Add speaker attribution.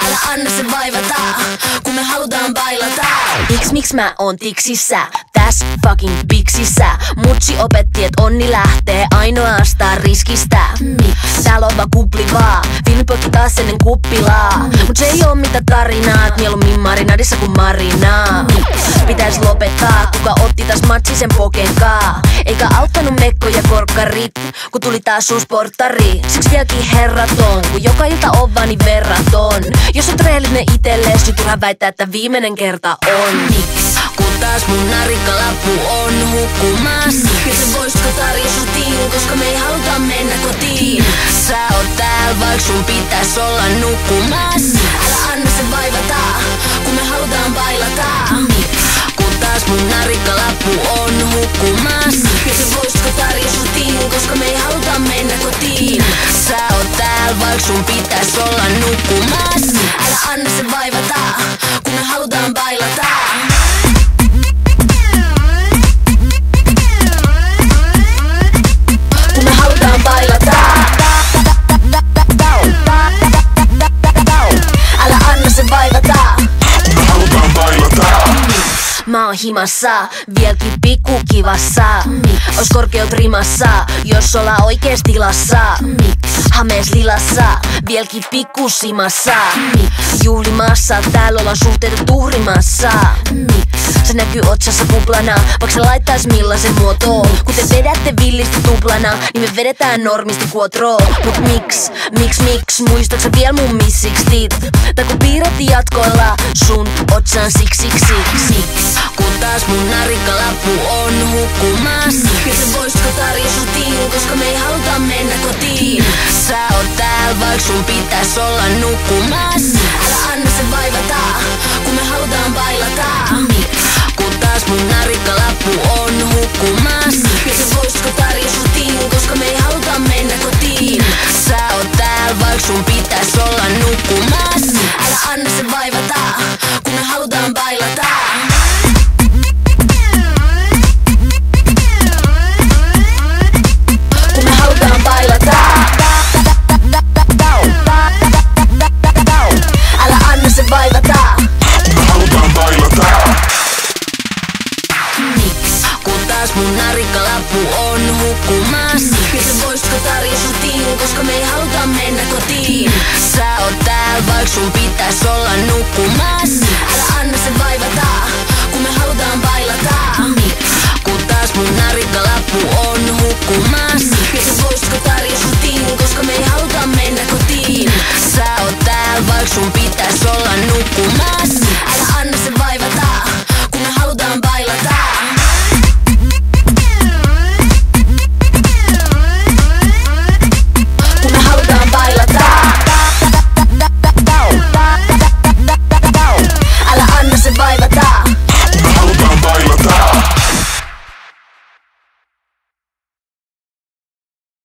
Speaker 1: Älä anna se vaivata, kun me halutaan bailata.
Speaker 2: Miksi mä oon tiksissä, täs fucking biksissä? Mutsi opetti, et onni lähtee ainoastaan riskistä. Täällä on vaan kuplivaa, viinipökki taas ennen kuppilaa. Mut se ei oo mitä tarinaa, et mieluummin marinadissa kuin marinaa. Pitäis lopettaa, kuka otti taas matsisen pokenkaa. Eikä auttanut mekko ja korkkarit, kun tuli taas sun sporttari. Siksi vieläkin herraton, kun joka ilta on vaan niin verraton. Jos on treelit ne itellees, niin turha väittää, että viimeinen kerta on.
Speaker 1: Kun taas mun narikkalappu on hukkumas. Ja se voisiko tarjoa sutiin, koska me ei haluta mennä kotiin.
Speaker 2: Sä oot täällä, vaik sun pitäis olla nukkumas.
Speaker 1: Älä anna se vaivata, kun me halutaan bailata.
Speaker 2: Kun taas mun narikkalappu on hukkumas.
Speaker 1: Ja se voisiko tarjoa sutiin, koska me ei haluta mennä kotiin.
Speaker 2: Sä oot täällä, vaik sun pitäis olla nukkumas.
Speaker 1: Älä anna se vaivata, kun me halutaan bailata.
Speaker 2: Kun me halutaan bailata. Älä anna se vaivata.
Speaker 3: Kun me halutaan bailata.
Speaker 2: Mä oon himassa, vieläkin pikku kivassa. Ois korkeut rimassa, jos ollaan oikees tilassa. Hamees lilassa, vieläkin pikku simassa. Juhlimassa, täällä ollaan suhteita tuhrimassa. Se näkyy otsassa kuplana, vaikka se laittais millaisen muotoon. Kun te vedätte villisti tuplana, niin me vedetään normisti kuotroon. Mut miksi, muistatko sä vielä mun missikstit? Tai kun piirretti jatkoilla sun otsan siksi.
Speaker 1: Kun taas mun narikkalappu on hukkumas. Ja se voisiko tarjoa sutiin, koska me ei haluta mennä kotiin.
Speaker 2: Sä oot täällä, vaik sun pitäis olla nukkumas.
Speaker 1: Älä anna se vaivata, kun me halutaan bailata.
Speaker 2: Kun taas mun narikkalappu on hukkumas.
Speaker 1: Ja se voisiko tarjoa sutiin, koska me ei haluta mennä kotiin.
Speaker 2: Sä oot täällä, vaik sun pitäis olla nukkumas.
Speaker 1: Älä anna se vaivata, kun me halutaan bailata.
Speaker 2: Kun me halutaan bailata. Älä anna se vaivata.
Speaker 3: Kun me halutaan bailata.
Speaker 2: Kun taas mun narikkalappu on hukkumas.
Speaker 1: Ja se voisiko tarjoa sutiin, koska me ei haluta mennä kotiin.
Speaker 2: Sä oot täällä, vaik sun pitäis olla nukkumas.
Speaker 1: Älä anna se vaivata.